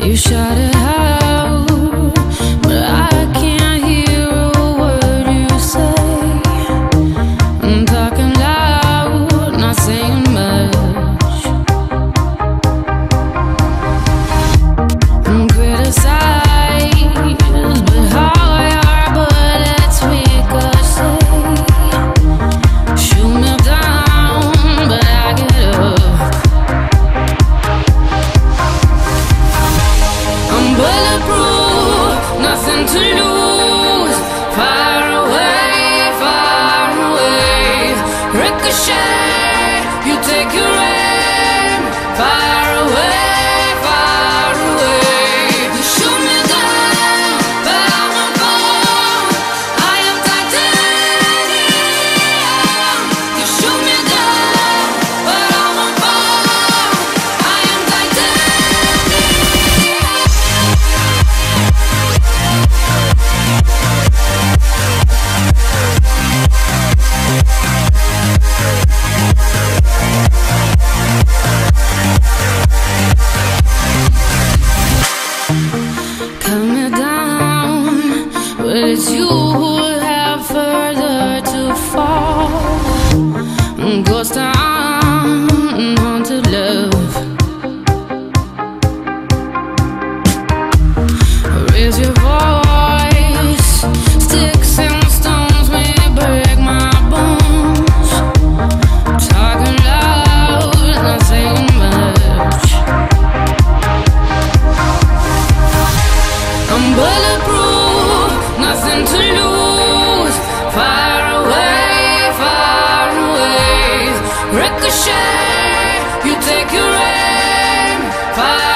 You shout it out, but I can't hear a word you say. I'm talking loud, not saying much. I'm criticized, but how your bullets ricochet. Shoot me down, but I get up. I'm bulletproof, nothing to lose. Far away, ricochet. You take your aim. Far away. You shoot me down, but I won't fall. I am titanium. You shoot me down, but I won't fall. I am titanium. Cut me down, but it's you who have further to fall. Ghost town, haunted love. Raise your voice, sticks and stones may break my bones. Talking loud, not saying much. I'm bulletproof, nothing to lose. Far away, ricochet. You take your aim. Far